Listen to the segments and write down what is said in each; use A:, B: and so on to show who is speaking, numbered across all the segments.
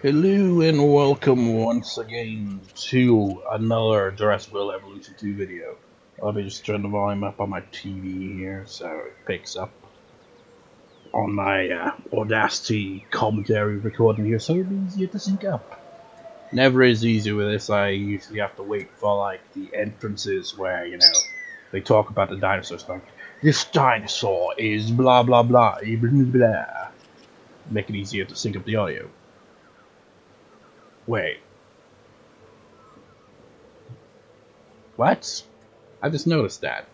A: Hello and welcome once again to another Jurassic World Evolution 2 video. Let me just turn the volume up on my TV here so it picks up on my Audacity commentary recording here so it'll be easier to sync up. Never is easy with this. I usually have to wait for like the entrances where, they talk about the dinosaurs like, this dinosaur is blah blah blah blah blah. Make it easier to sync up the audio. Wait. What? I just noticed that.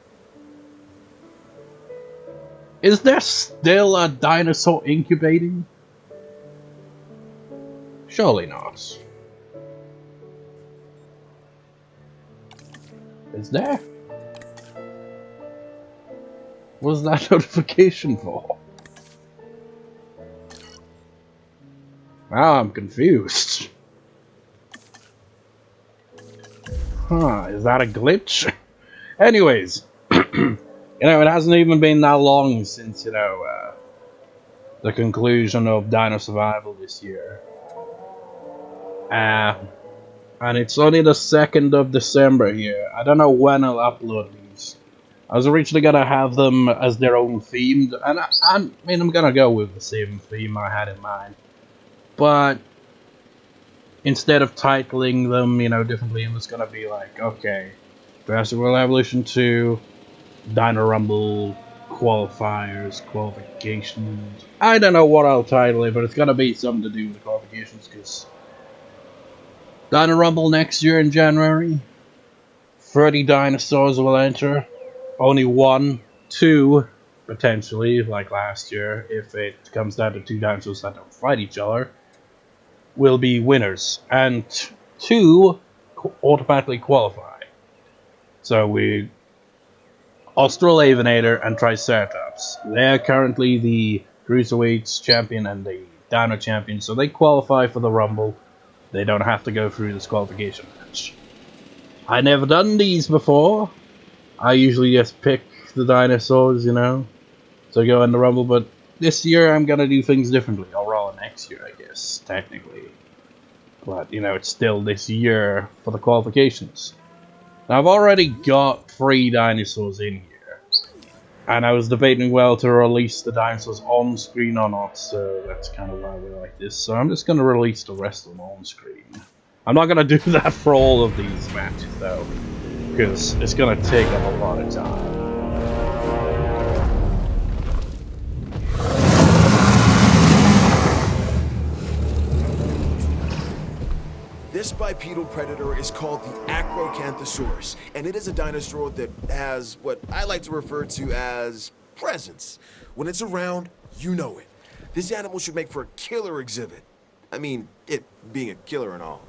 A: Is there still a dinosaur incubating? Surely not. Is there? What's that notification for? Wow, I'm confused. Huh, is that a glitch? Anyways, it hasn't even been that long since, the conclusion of Dino Survival this year. And it's only the 2nd of December here. I don't know when I'll upload these. I was originally gonna have them as their own themed, and I mean, I'm gonna go with the same theme I had in mind. But instead of titling them, differently, I'm just gonna be like, okay, Jurassic World Evolution 2, Dino Rumble, qualifiers, qualifications. I don't know what I'll title it, but it's gonna be something to do with the qualifications, because Dino Rumble next year in January, 30 dinosaurs will enter, only 1, 2, potentially, like last year, if it comes down to 2 dinosaurs that don't fight each other, will be winners, and 2 automatically qualify. So we Australovenator and Triceratops. They're currently the cruiserweight champion and the Dino champion, so they qualify for the Rumble. They don't have to go through this qualification match. I never done these before. I usually just pick the dinosaurs, to go in the Rumble, but this year I'm gonna do things differently. Or rather next year, I guess, technically. But, it's still this year for the qualifications. Now, I've already got 3 dinosaurs in here. And I was debating whether to release the dinosaurs on screen or not, so that's kind of why we like this. So I'm just going to release the rest of them on screen. I'm not going to do that for all of these matches, though, because it's going to take up a lot of time.
B: This bipedal predator is called the Acrocanthosaurus, and it is a dinosaur that has what I like to refer to as presence. When it's around, you know it. This animal should make for a killer exhibit. I mean, it being a killer and all.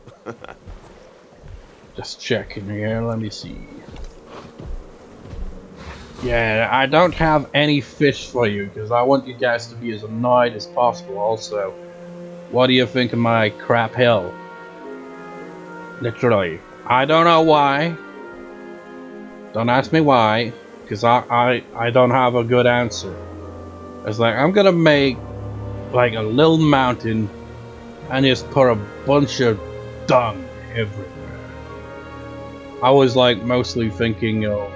A: Just checking here, let me see. Yeah, I don't have any fish for you, because I want you guys to be as annoyed as possible also. What do you think of my crap hill? Literally. I don't know why. Don't ask me why, because I don't have a good answer. It's like, I'm gonna make like a little mountain and just put a bunch of dung everywhere. I was like mostly thinking of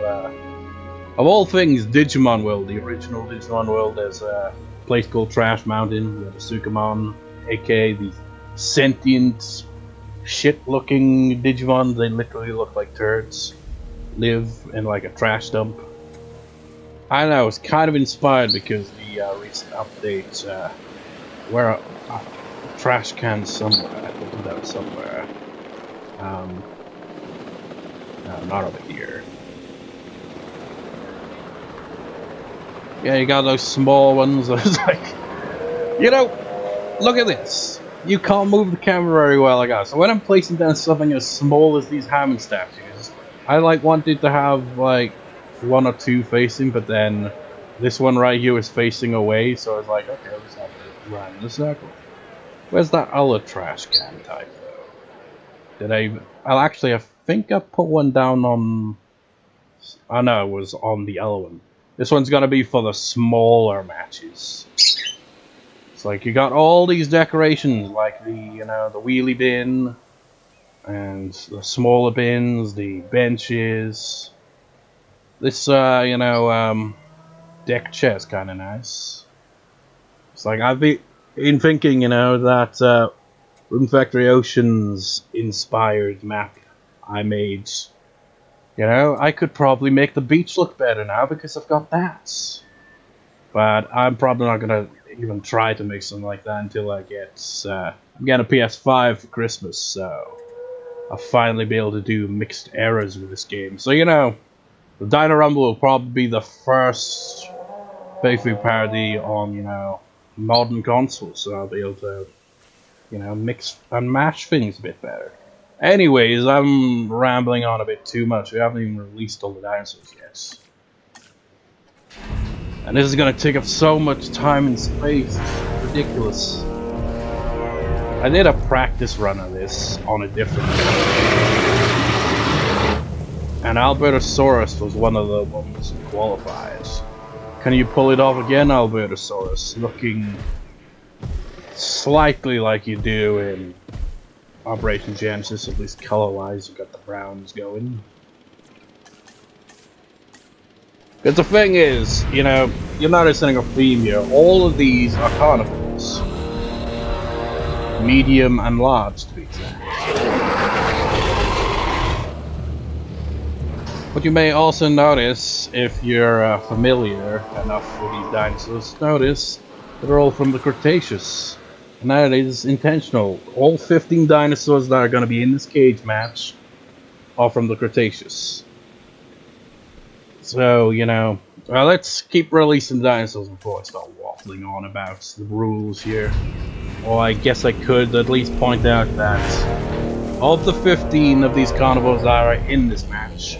A: all things Digimon World, the original Digimon World. There's a place called Trash Mountain where the Sukamon, aka the sentient shit-looking Digimon, they literally look like turds, live in like a trash dump. I don't know, it's kind of inspired because the recent updates where a trash can somewhere. I think that was somewhere. No, not over here. Yeah, you got those small ones. I was like, look at this. You can't move the camera very well, I guess. So when I'm placing down something as small as these Hammond statues, I wanted to have 1 or 2 facing, but then this one right here was facing away, so I was like, okay, let's have to run in a circle. Where's that other trash can type though? I think I put one down on... Oh no, it was on the other one. This one's gonna be for the smaller matches. It's like you got all these decorations, like the, you know, the wheelie bin, and the smaller bins, the benches. This, deck chair is kind of nice. It's like I've been thinking, you know, that Room Factory Ocean's inspired map I made. You know, I could probably make the beach look better now because I've got that. But I'm probably not gonna even try to make something like that until I get I'm getting a PS5 for Christmas, so I'll finally be able to do mixed eras with this game. So, you know, the Dino Rumble will probably be the first playthrough parody on, you know, modern consoles, so I'll be able to, you know, mix and mash things a bit better. Anyways, I'm rambling on a bit too much. We haven't even released all the dinosaurs yet. And this is gonna take up so much time and space. It's ridiculous. I did a practice run of this on a different and Albertosaurus was one of the ones who qualified. Can you pull it off again, Albertosaurus? Looking slightly like you do in Operation Genesis, at least color-wise, you've got the browns going. But the thing is, you know, you're noticing a theme here. All of these are carnivores. Medium and large, to be exact. What you may also notice, if you're familiar enough with these dinosaurs, notice that they're all from the Cretaceous. And that is intentional. All 15 dinosaurs that are going to be in this cage match are from the Cretaceous. So, you know, let's keep releasing dinosaurs before I start waffling on about the rules here. Or I guess I could at least point out that of the 15 of these carnivores that are in this match,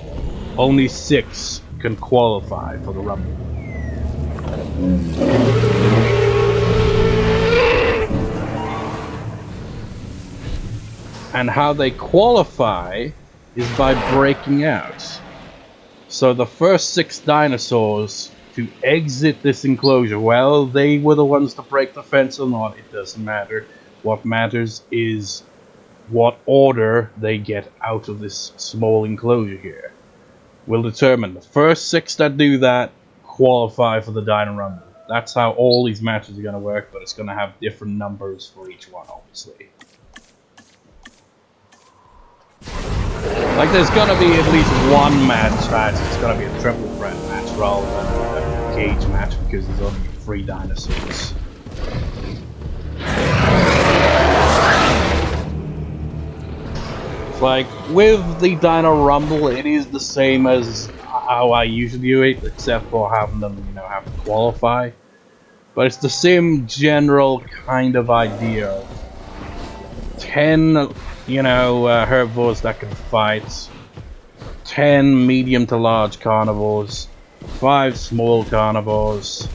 A: only 6 can qualify for the Rumble. And how they qualify is by breaking out. So the first 6 dinosaurs to exit this enclosure, well, they were the ones to break the fence or not, it doesn't matter. What matters is what order they get out of this small enclosure here. Will determine the first 6 that do that qualify for the Dino Rumble. That's how all these matches are going to work, but it's going to have different numbers for each one, obviously. Like, there's gonna be at least one match that it's gonna be a triple threat match rather than a cage match because there's only 3 dinosaurs. It's like, with the Dino Rumble, it is the same as how I usually do it, except for having them, you know, have to qualify. But it's the same general kind of idea of 10, you know, herbivores that can fight, 10 medium to large carnivores, 5 small carnivores,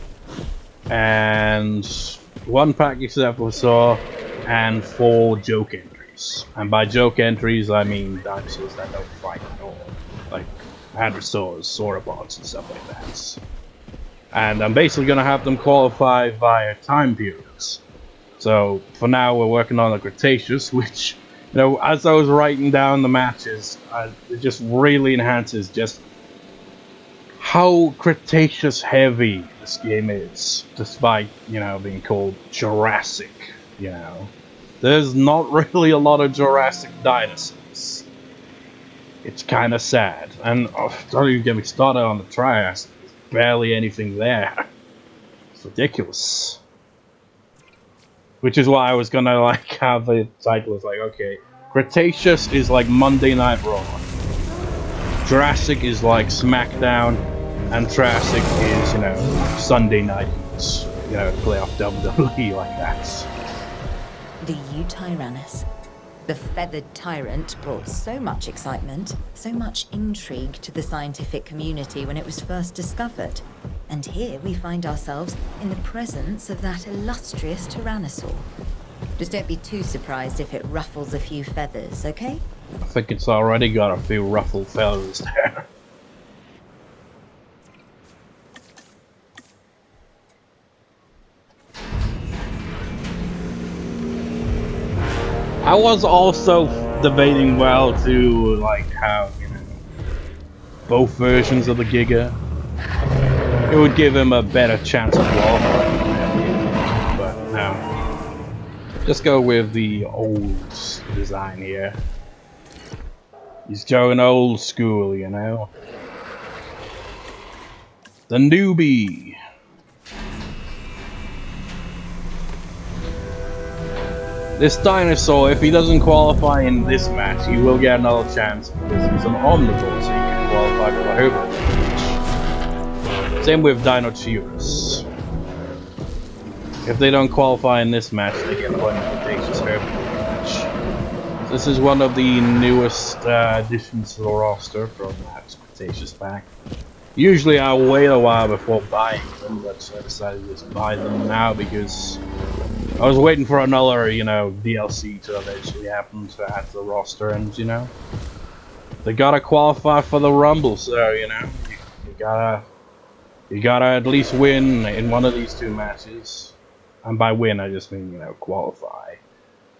A: and 1 package episode, and 4 joke entries. And by joke entries, I mean dinosaurs that don't fight at all, like hadrosaurs, sauropods, and stuff like that. And I'm basically going to have them qualify via time periods. So, for now, we're working on the Cretaceous, which, you know, as I was writing down the matches, it just really enhances just how Cretaceous heavy this game is, despite, you know, being called Jurassic, you know. There's not really a lot of Jurassic dinosaurs. It's kind of sad. And don't even get me started on the Trias. There's barely anything there. It's ridiculous. Which is why I was gonna like have the title is like, okay, Cretaceous is like Monday Night Raw, Jurassic is like SmackDown, and Triassic is, you know, Sunday night, you know, play off WWE like that.
C: The Eutyrannus. The feathered tyrant brought so much excitement, so much intrigue to the scientific community when it was first discovered. And here we find ourselves in the presence of that illustrious tyrannosaur. Just don't be too surprised if it ruffles a few feathers, okay?
A: I think it's already got a few ruffled feathers there. I was also debating well to like have, you know, both versions of the Giga. It would give him a better chance of qualifying, but no. Just go with the old design here. He's going old school, you know. The newbie. This dinosaur, if he doesn't qualify in this match, he will get another chance because he's an omnivore, so he can qualify for the Herbert match. Same with Dinosaurus. If they don't qualify in this match, they get one Cretaceous Herbert match. This is one of the newest additions to the roster from that Cretaceous pack. Usually I wait a while before buying them, but I decided to just buy them now because I was waiting for another, you know, DLC to eventually happen to add to the roster, and you know, they gotta qualify for the Rumble, so you know, you gotta at least win in one of these two matches, and by win I just mean, you know, qualify.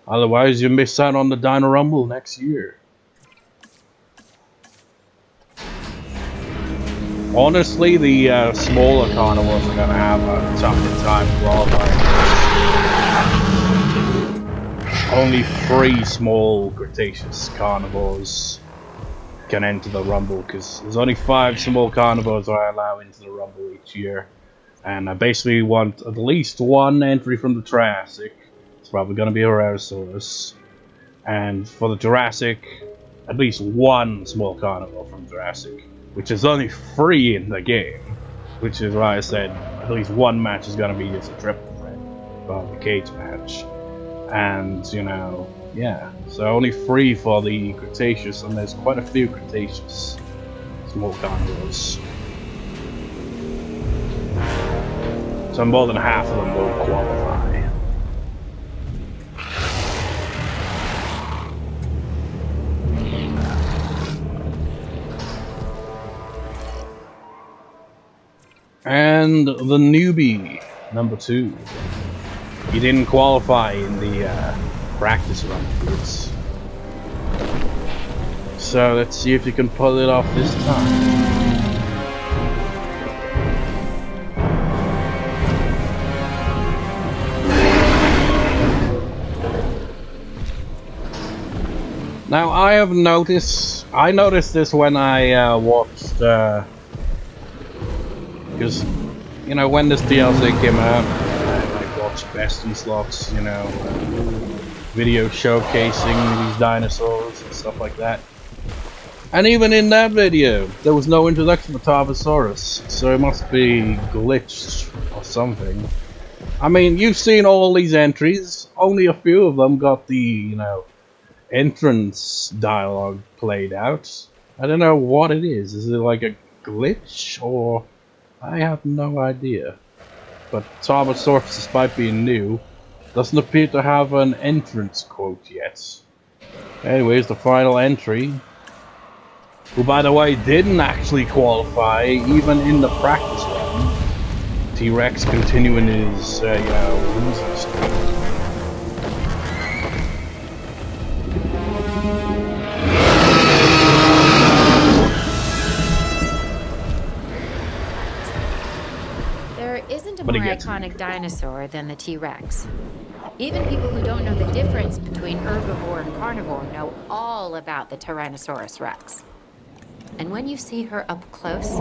A: Otherwise, you miss out on the Dino Rumble next year. Honestly, the smaller carnivores are gonna have a tougher time qualifying. Only 3 small Cretaceous carnivores can enter the Rumble, because there's only 5 small carnivores I allow into the Rumble each year. And I basically want at least 1 entry from the Triassic. It's probably going to be a Rherosaurus. And for the Jurassic, at least 1 small carnivore from Jurassic, which is only 3 in the game. Which is why I said at least 1 match is going to be just a triple threat for the cage match. And, you know, yeah, so only 3 for the Cretaceous, and there's quite a few Cretaceous small carnivores. So more than half of them will qualify. And the newbie, number 2. He didn't qualify in the practice run fields. So let's see if you can pull it off this time. Now I noticed this when I watched, because, you know, when this DLC came out, Best in Slots, you know, video showcasing these dinosaurs and stuff like that. And even in that video, there was no introduction of Tarbosaurus, so it must be glitched or something. I mean, you've seen all these entries, only a few of them got the, you know, entrance dialogue played out. I don't know what it is. Is it like a glitch, or I have no idea. But Tarbosaurus, despite being new, doesn't appear to have an entrance quote yet. Anyways, the final entry, who by the way didn't actually qualify even in the practice run. T-Rex continuing his, you know, losing streak.
D: More iconic dinosaur than the T-Rex. Even people who don't know the difference between herbivore and carnivore know all about the Tyrannosaurus Rex. And when you see her up close,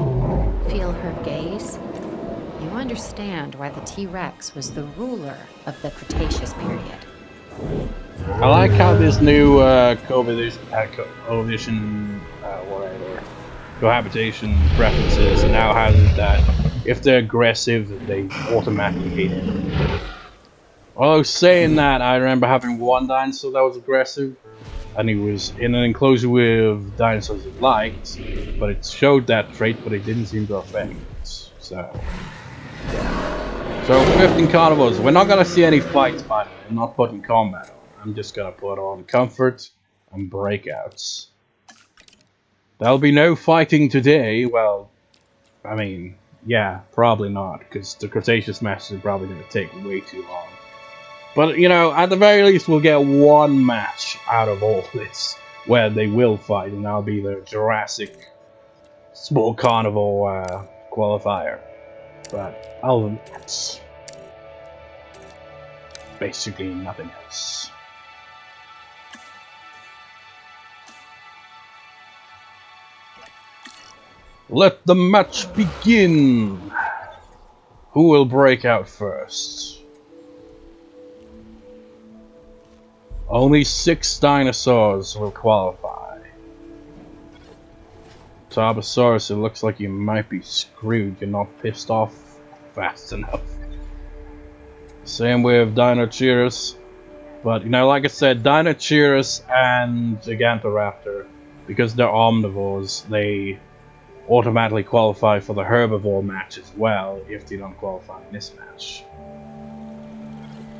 D: feel her gaze, you understand why the T-Rex was the ruler of the Cretaceous period.
A: I like how this new cohabitation preferences now has that if they're aggressive, they automatically hate it. Although saying that, I remember having one dinosaur that was aggressive, and he was in an enclosure with dinosaurs it liked, but it showed that trait, but it didn't seem to affect it. So, yeah. So 15 carnivores. We're not gonna see any fights, by the way. I'm not putting combat on. I'm just gonna put on comfort and breakouts. There'll be no fighting today. Well, I mean, yeah, probably not, because the Cretaceous matches are probably going to take way too long. But, you know, at the very least, we'll get one match out of all this where they will fight, and that'll be the Jurassic Small Carnival qualifier. But other than that, basically nothing else. Let the match begin! Who will break out first? Only 6 dinosaurs will qualify. Tarbosaurus, it looks like you might be screwed. You're not pissed off fast enough. Same with Dinocheerus. But, you know, like I said, Dinocheerus and Gigantoraptor, because they're omnivores, they automatically qualify for the herbivore match as well if they don't qualify in this match.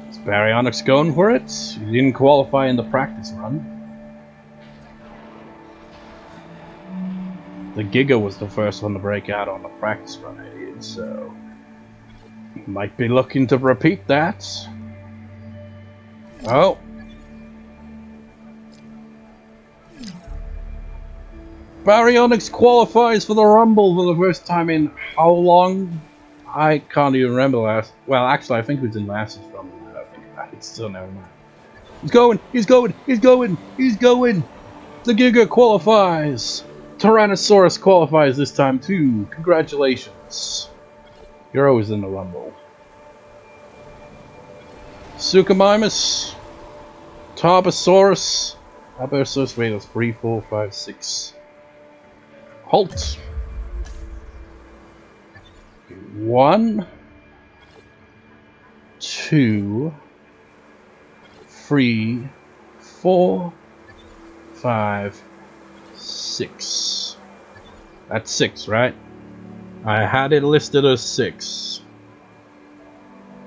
A: Is Baryonyx going for it? He didn't qualify in the practice run. The Giga was the first one to break out on the practice run I did, so might be looking to repeat that. Oh. Baryonyx qualifies for the Rumble for the first time in how long? I can't even remember last. Well, actually, I think it was in last year's Rumble. I think about it. Still never mind. He's going! He's going! He's going! He's going! The Giga qualifies! Tyrannosaurus qualifies this time too. Congratulations. You're always in the Rumble. Suchomimus. Tarbosaurus. Tarbosaurus, wait, that's 3, 4, 5, 6. Halt. 1, 2, 3, 4, 5, 6. That's 6, right? I had it listed as 6.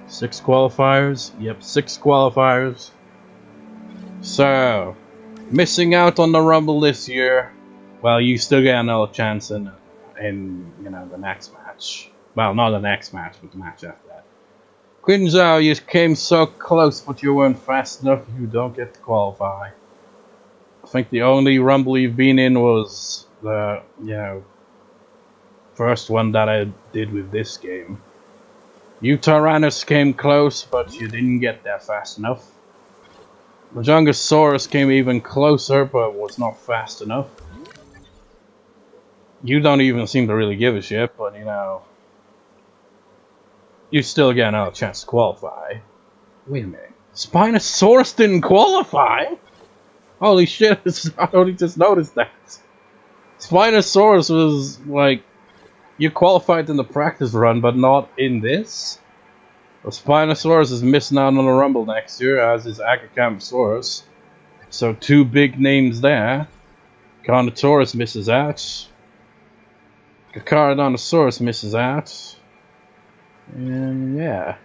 A: 6 qualifiers? Yep, 6 qualifiers. So, missing out on the Rumble this year. Well, you still get another chance in you know, the next match. Well, not the next match, but the match after that. Quinzhou, you came so close, but you weren't fast enough. You don't get to qualify. I think the only Rumble you've been in was the, you know, first one that I did with this game. You Tyrannus came close, but you didn't get there fast enough. The Jungosaurus came even closer, but was not fast enough. You don't even seem to really give a shit, but you know, you still get another chance to qualify. Wait a minute. Spinosaurus didn't qualify? Holy shit, I only just noticed that. Spinosaurus was like, you qualified in the practice run, but not in this? Well, Spinosaurus is missing out on the Rumble next year, as is Acrocanthosaurus. So 2 big names there. Carnotaurus misses out. Carcharodontosaurus misses out. And yeah.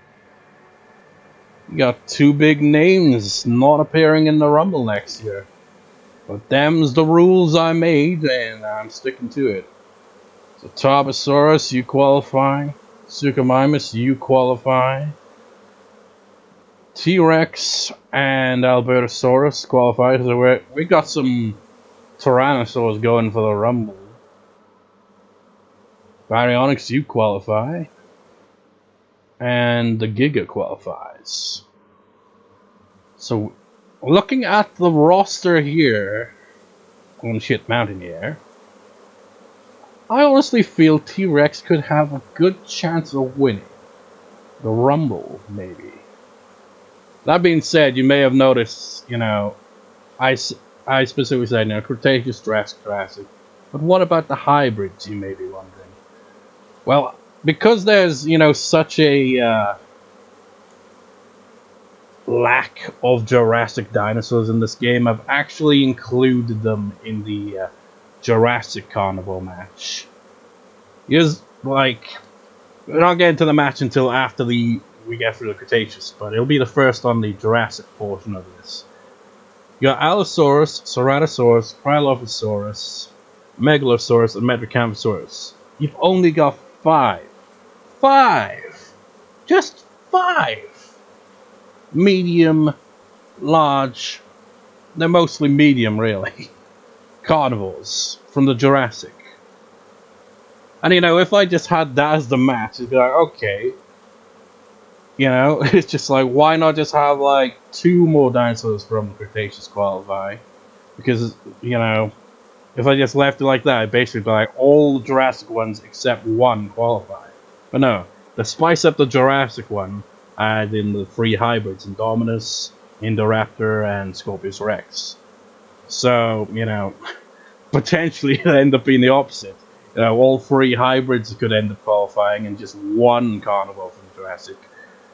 A: You got 2 big names not appearing in the Rumble next year. But them's the rules I made, and I'm sticking to it. So Tarbosaurus, you qualify. Suchomimus, you qualify. T-Rex and Albertosaurus qualify. So we got some Tyrannosaurs going for the Rumble. Baryonyx, you qualify. And the Giga qualifies. So, looking at the roster here on Shit Mountain here, I honestly feel T-Rex could have a good chance of winning the Rumble, maybe. That being said, you may have noticed, you know, I specifically said, you know, Cretaceous, Jurassic. But what about the hybrids, you may be wondering? Well, because there's, you know, such a lack of Jurassic dinosaurs in this game, I've actually included them in the Jurassic Carnival match. Because, like, we're not getting to the match until after we get through the Cretaceous, but it'll be the first on the Jurassic portion of this. You got Allosaurus, Ceratosaurus, Cryolophosaurus, Megalosaurus, and Metrocanthosaurus. You've only got 5. 5! Just 5! medium, large, they're mostly medium really, carnivores from the Jurassic. And you know, if I just had that as the match, it'd be like, okay. You know, it's just like, why not just have like 2 more dinosaurs from the Cretaceous qualify? Because, you know, if I just left it like that, it'd basically be like all the Jurassic ones except 1 qualify. But no, to spice up the Jurassic one, add in the 3 hybrids, Indominus, Indoraptor, and Scorpius Rex. So, you know, potentially it'll end up being the opposite. You know, all 3 hybrids could end up qualifying and just 1 carnivore from Jurassic.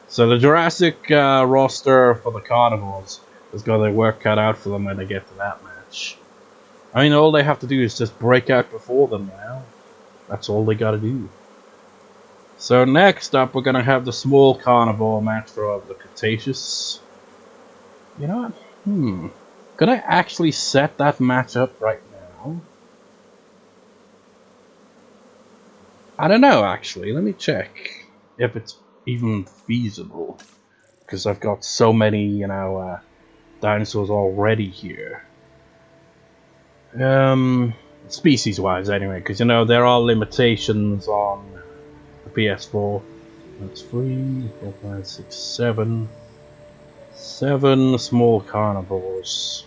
A: So the Jurassic roster for the carnivores has got their work cut out for them when they get to that match. I mean, all they have to do is just break out before them now. That's all they gotta do. So next up, we're gonna have the small carnivore match for the Cretaceous. You know what? Could I actually set that match up right now? I don't know, actually. Let me check if it's even feasible. Because I've got so many, you know, dinosaurs already here. Species-wise, anyway, because you know there are limitations on the PS4. That's 3, 4, 5, 6, 7. 7 small carnivores.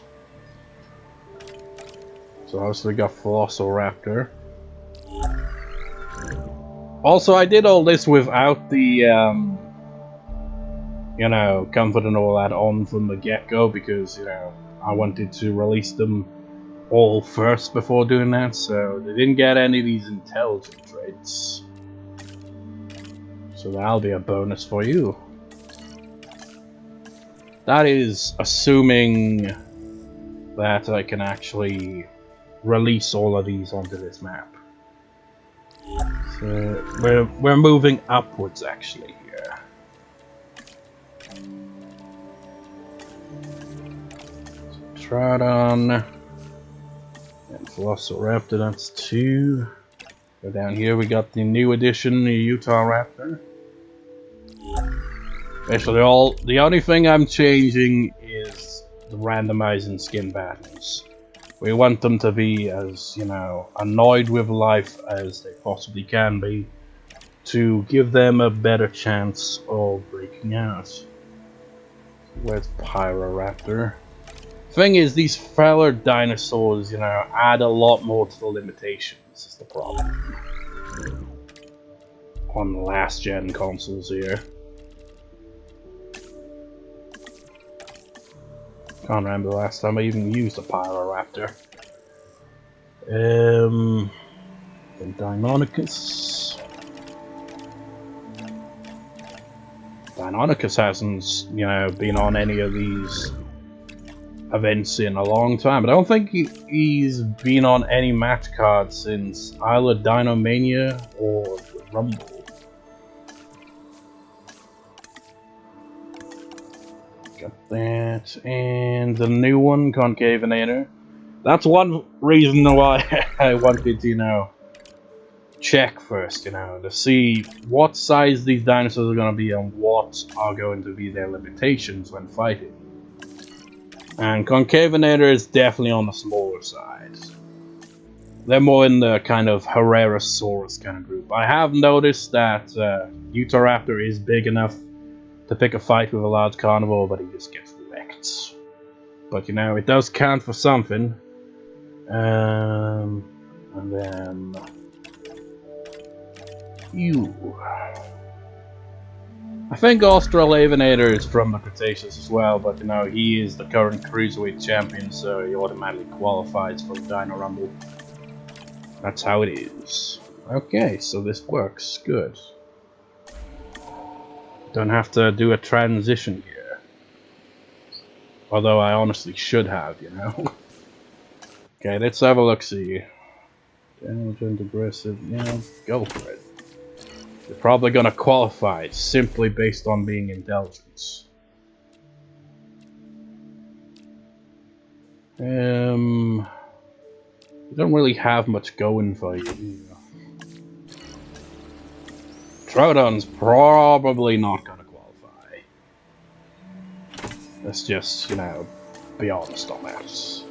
A: So obviously we got Velociraptor. Also, I did all this without the you know, comfort and all that on from the get-go because, you know, I wanted to release them all first before doing that, so they didn't get any of these intelligent traits. So that'll be a bonus for you. That is assuming that I can actually release all of these onto this map. So we're moving upwards actually here. Troodon and Velociraptor, that's 2. Go down here, we got the new addition, the Utahraptor. Basically, the only thing I'm changing is the randomizing skin battles. We want them to be as, you know, annoyed with life as they possibly can be to give them a better chance of breaking out. Where's Pyroraptor? Thing is, these feller dinosaurs, you know, add a lot more to the limitations, is the problem. On the last gen consoles here. Can't remember the last time I even used a Pyroraptor. And Deinonychus. Deinonychus hasn't, you know, been on any of these events in a long time. I don't think he's been on any match cards since either Dinomania or Rumble. Got that, and the new one, Concavenator. That's one reason why I wanted to, you know, check first, you know, to see what size these dinosaurs are going to be and what are going to be their limitations when fighting. And Concavenator is definitely on the smaller side. They're more in the kind of Herrerasaurus kind of group. I have noticed that Utahraptor is big enough to pick a fight with a large carnivore, but he just gets wrecked. But you know, it does count for something. And then you. I think Australovenator is from the Cretaceous as well, but you know, he is the current cruiserweight champion, so he automatically qualifies for the Dino Rumble. That's how it is. Okay, so this works good. Don't have to do a transition here. Although I honestly should have, you know. Okay, let's have a look-see. Intelligent, aggressive, yeah, go for it. You're probably gonna qualify simply based on being intelligent. You don't really have much going for you. Troodon's probably not gonna qualify. Let's just, you know, be honest on that.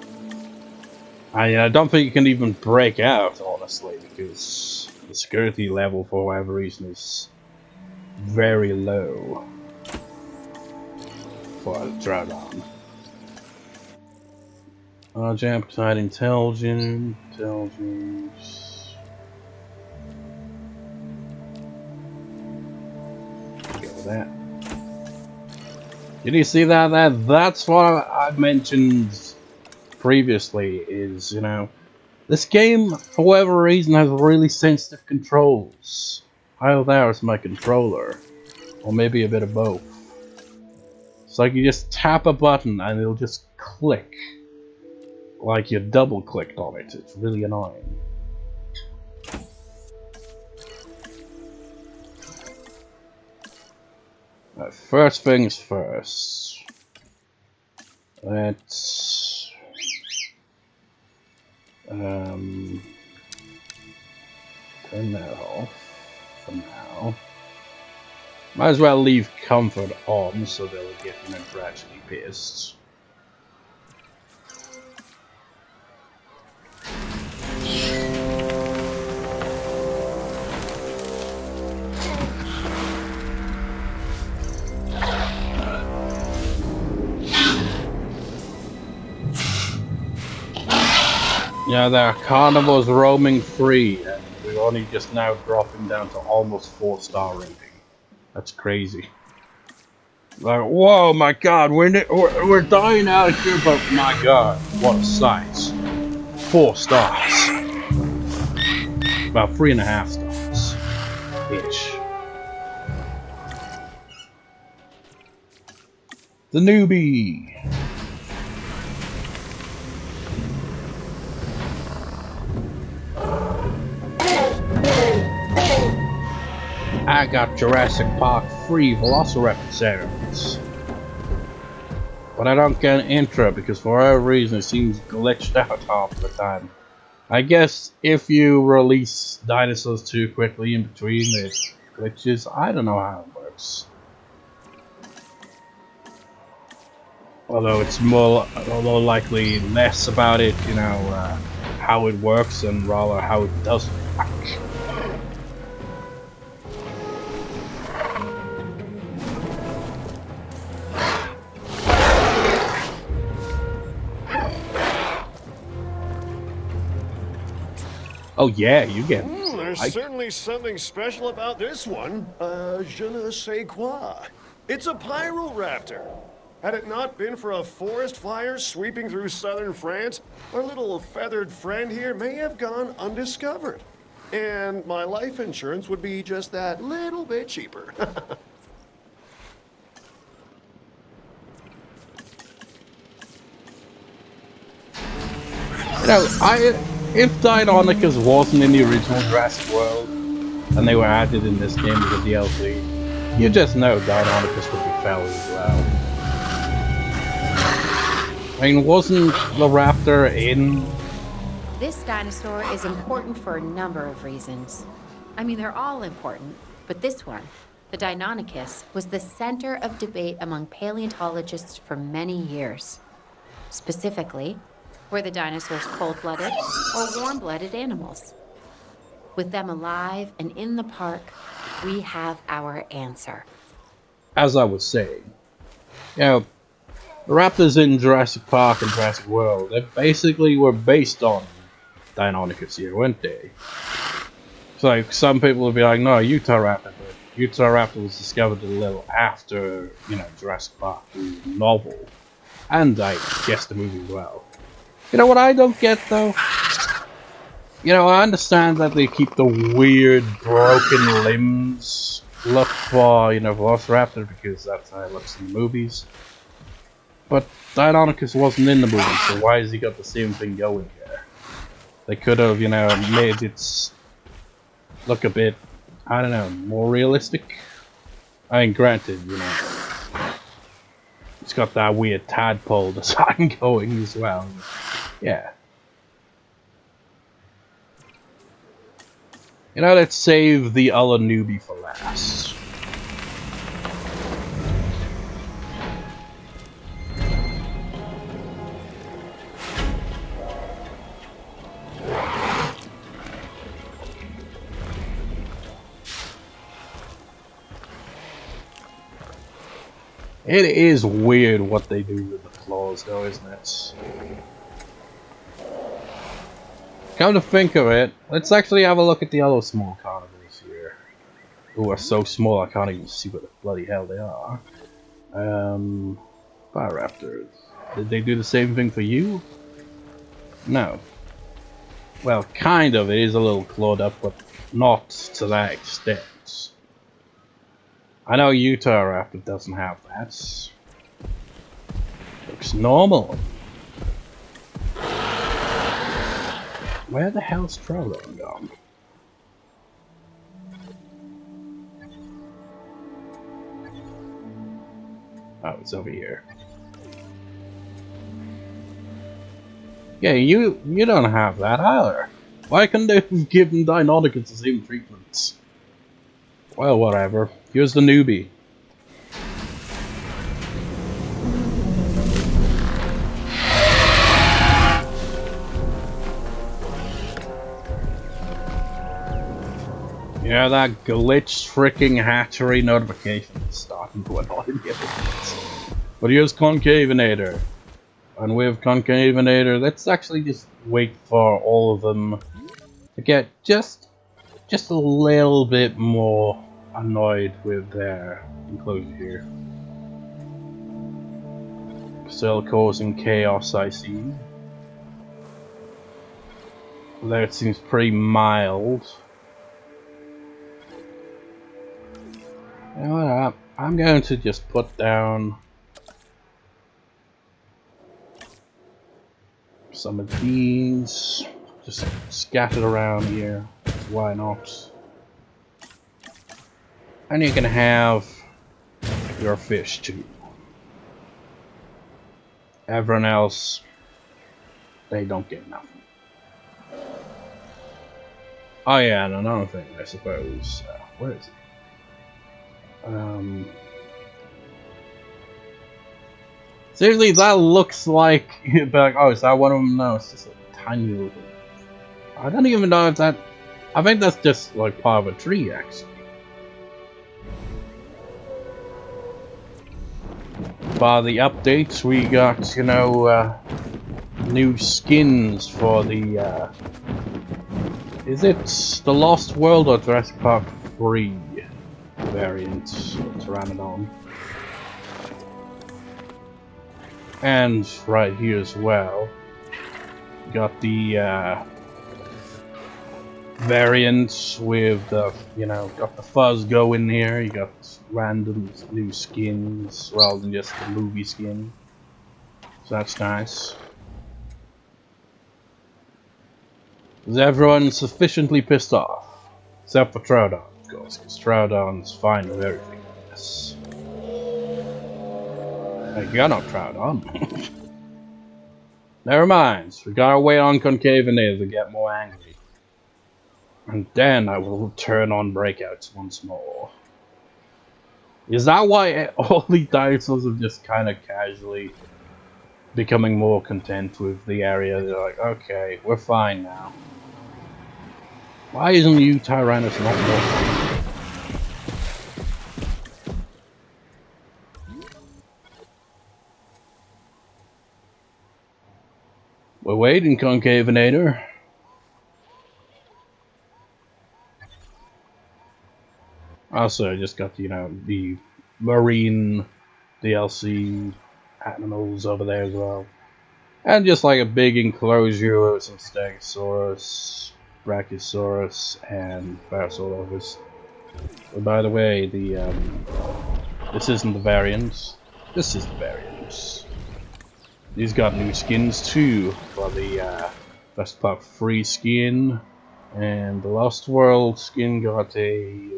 A: I don't think you can even break out, honestly, because the security level, for whatever reason, is very low for a Drawdown. Appetite, intelligence. Get with that. Did you see that? That's what I mentioned previously. Is, you know, this game, for whatever reason, has really sensitive controls. Either that or it's my controller, or maybe a bit of both. It's like you just tap a button and it'll just click. Like you double clicked on it. It's really annoying. Right, first things first. Let's turn that off for now. Might as well leave comfort on so they'll get gradually pissed. Yeah, there are carnivores roaming free, and we're only just now dropping down to almost 4-star rating. That's crazy. Like, whoa, my God, we're dying out here, but my God, what a sight! 4 stars, about 3.5 stars, ish. The newbie. I got Jurassic Park free Velociraptor series. But I don't get an intro because for whatever reason it seems glitched out half the time. I guess if you release dinosaurs too quickly in between it glitches. I don't know how it works. Although it's more likely less about it, you know, how it works and rather how it doesn't work. Oh yeah, you get it.
E: There's certainly something special about this one. Je ne sais quoi. It's a pyroraptor. Had it not been for a forest fire sweeping through southern France, our little feathered friend here may have gone undiscovered. And my life insurance would be just that little bit cheaper.
A: You know, if Deinonychus wasn't in the original Jurassic World, and they were added in this game as a DLC, you just know Deinonychus would be fell as well. I mean, wasn't the raptor in...
D: This dinosaur is important for a number of reasons. I mean, they're all important, but this one, the Deinonychus, was the center of debate among paleontologists for many years. Specifically, were the dinosaurs cold-blooded or warm-blooded animals? With them alive and in the park, we have our answer.
A: As I was saying, you know, the raptors in Jurassic Park and Jurassic World, they basically were based on Deinonychus here, weren't they? So like, some people would be like, no, Utahraptor, but Utahraptor was discovered a little after, you know, Jurassic Park, the novel, and I guess the movie as well. You know what I don't get though? You know, I understand that they keep the weird broken limbs look for, you know, Velociraptor because that's how it looks in the movies. But Deinonychus wasn't in the movie, so why has he got the same thing going here? They could have, you know, made it look a bit, I don't know, more realistic. I mean, granted, you know, it's got that weird tadpole design going as well. Yeah. You know, let's save the other newbie for last. It is weird what they do with the claws, though, isn't it? Come to think of it, let's actually have a look at the other small carnivores here. Who are so small I can't even see what the bloody hell they are. Bioraptors. Did they do the same thing for you? No. Well, kind of. It is a little clawed up, but not to that extent. I know Utahraptor doesn't have that. Looks normal. Where the hell's Trollon gone? Oh, it's over here. Yeah, you don't have that either. Why couldn't they have given Deinonychus the same treatment? Well, whatever. Here's the newbie. Yeah, that glitch freaking hatchery notification is starting to annoy me a bit. But here's Concavenator. And with Concavenator, let's actually just wait for all of them to get just a little bit more annoyed with their enclosure here. Still causing chaos, I see. There it seems pretty mild. You know what, I'm going to just put down some of these, just scattered around here. Why not? And you can have your fish too. Everyone else, they don't get nothing. Oh yeah, and another thing, I suppose. Where is it? Seriously, that looks like, like, oh, is that one of them? No, it's just a tiny little. I don't even know if that. I think that's just like part of a tree, actually. By the updates, we got, you know, new skins for the. Is it the Lost World or Jurassic Park 3 variant Pteranodon? And right here as well, got the variants with the, you know, got the fuzz going here. You got random new skins rather than just the movie skin, so that's nice. Is everyone sufficiently pissed off? Except for Troodon, of course, because Troodon's fine with everything. Yes. Hey, you're not Troodon. Never mind. We gotta wait on Concavenator to get more angry. And then I will turn on breakouts once more. Is that why all these dinosaurs are just kind of casually becoming more content with the area? They're like, okay, we're fine now. Why isn't you Tyrannus not more fun? We're waiting, Concavenator. Also, I just got, you know, the marine DLC animals over there as well. And just like a big enclosure with some Stegosaurus, Brachiosaurus, and Parasaurolophus. But by the way, the this isn't the variant. This is the variant. These got new skins too for the Jurassic Park 3 skin, and the Lost World skin got a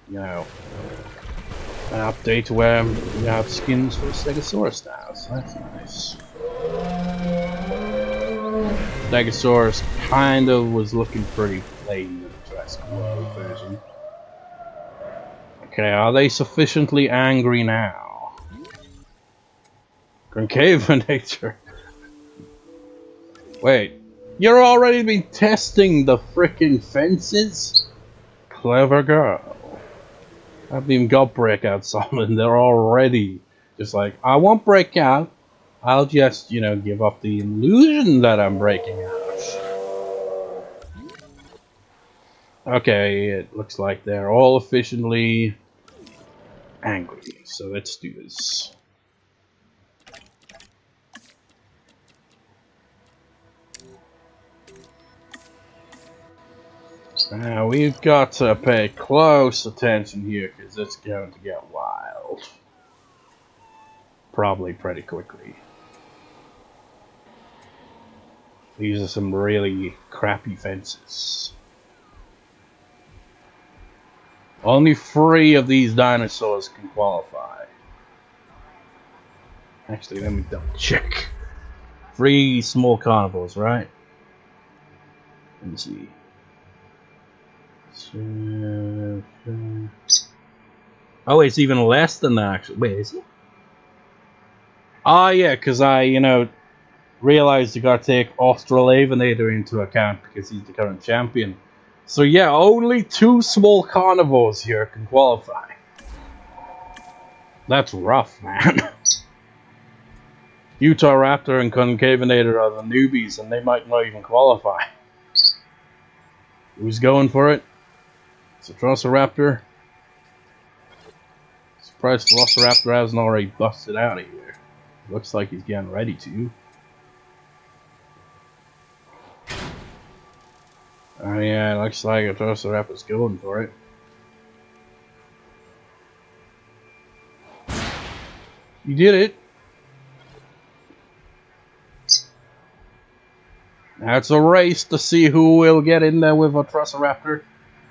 A: you know, an update where you have skins for Stegosaurus now, so that's nice. Stegosaurus kind of was looking pretty plain in the Jurassic World version. Okay, are they sufficiently angry now? Concavenator. Wait, you're already been testing the frickin' fences? Clever girl. I haven't even got breakout summon. They're already just like, I won't break out. I'll just, you know, give up the illusion that I'm breaking out. Okay, it looks like they're all efficiently angry. So let's do this. Now we've got to pay close attention here because it's going to get wild. Probably pretty quickly. These are some really crappy fences. Only 3 of these dinosaurs can qualify. Actually, let me double check. 3 small carnivores, right? Let me see. Oh, it's even less than that, actually. Wait, is it? Oh, yeah, because I, you know, realized you gotta take Australovenator into account because he's the current champion. So, yeah, only 2 small carnivores here can qualify. That's rough, man. Utahraptor and Concavenator are the newbies, and they might not even qualify. Who's going for it? It's a Triceratops. Surprised Velociraptor hasn't already busted out of here. Looks like he's getting ready to. Oh yeah, looks like a Triceratops going for it. You did it! Now it's a race to see who will get in there with a Triceratops.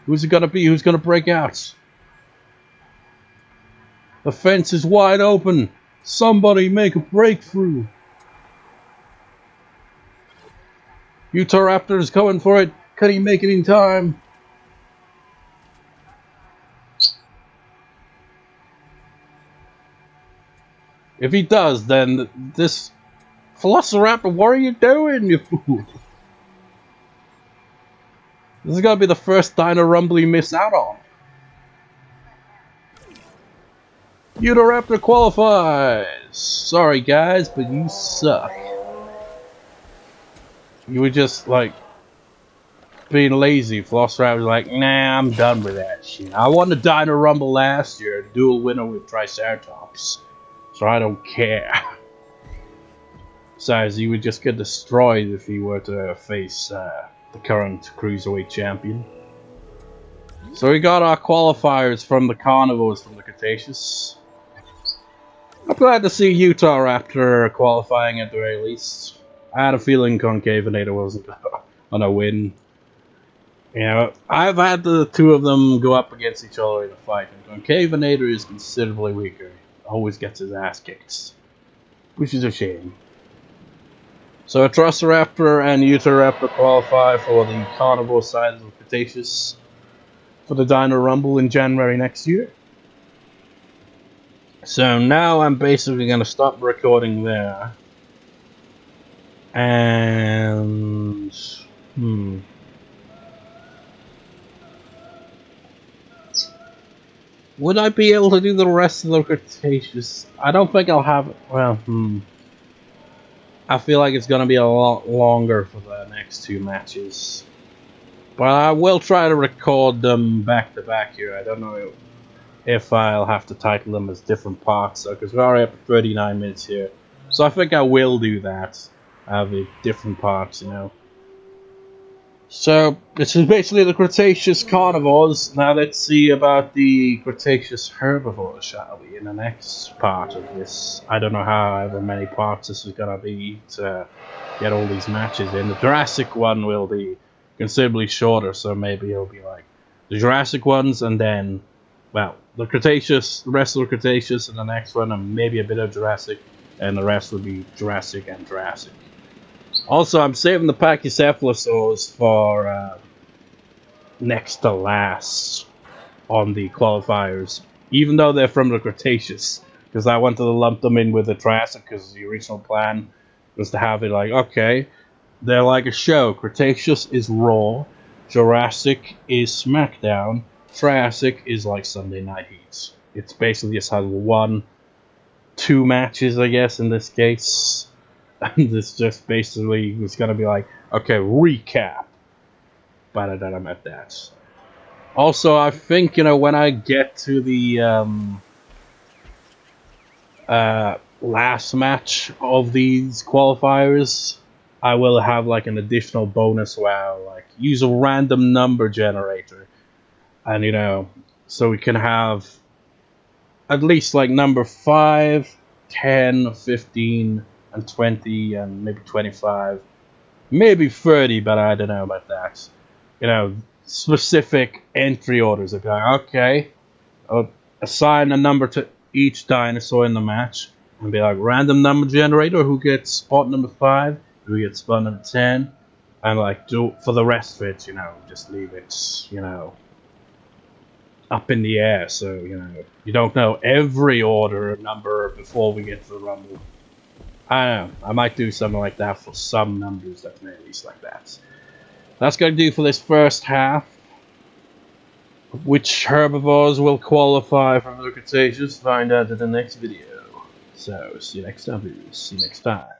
A: Who's it gonna be? Who's gonna break out? The fence is wide open. Somebody make a breakthrough. Utahraptor is coming for it. Can he make it in time? If he does, then this Velociraptor, what are you doing, you fool? This is gonna be the first Dino Rumble you miss out on. Utahraptor qualifies! Sorry guys, but you suck. You were just like being lazy. Velociraptor was like, nah, I'm done with that shit. I won the Dino Rumble last year, dual winner with Triceratops. So I don't care. Besides, he would just get destroyed if he were to face the current cruiserweight champion. So we got our qualifiers from the carnivores from the Cretaceous. I'm glad to see Utahraptor qualifying at the very least. I had a feeling Concavenator wasn't gonna win. You know, I've had the 2 of them go up against each other in a fight, and Concavenator is considerably weaker. Always gets his ass kicked, which is a shame. So Triceratops and Utahraptor qualify for the carnivore side of the Cretaceous for the Dino Rumble in January next year. So now I'm basically going to stop recording there. And... would I be able to do the rest of the Cretaceous? I don't think I'll have... well, I feel like it's going to be a lot longer for the next 2 matches. But I will try to record them back to back here. I don't know if I'll have to title them as different parts, because we're already up to 39 minutes here. So I think I will do that. Have it different parts, you know. So this is basically the Cretaceous carnivores. Now let's see about the Cretaceous herbivores, shall we, in the next part of this. I don't know however many parts this is gonna be to get all these matches in. The Jurassic one will be considerably shorter, so maybe it'll be like the Jurassic ones and then, well, the Cretaceous, the rest of the Cretaceous in the next one, and maybe a bit of Jurassic, and the rest would be Jurassic and Jurassic. Also, I'm saving the Pachycephalosaurs for next to last on the qualifiers, even though they're from the Cretaceous, because I wanted to lump them in with the Triassic, because the original plan was to have it like, okay, they're like a show. Cretaceous is Raw, Jurassic is SmackDown, Triassic is like Sunday Night Heat. It's basically just has 1-2 matches, I guess, in this case. And it's just basically, it's gonna be like, okay, recap. But I'm at that. Also, I think, when I get to the last match of these qualifiers, I will have like an additional bonus where I'll like use a random number generator. And so we can have at least like number 5, 10, 15, and 20, and maybe 25, maybe 30, but I don't know about that. Specific entry orders. I'd be like, okay, I'll assign a number to each dinosaur in the match, and be like, random number generator, who gets spot number 5, who gets spot number 10, and like, do for the rest of it, just leave it, up in the air, so you don't know every order number before we get to the rumble. I don't know, I might do something like that for some numbers that may at least like that. That's gonna do for this first half. Which herbivores will qualify from the Cretaceous? Find out in the next video. So see you next time.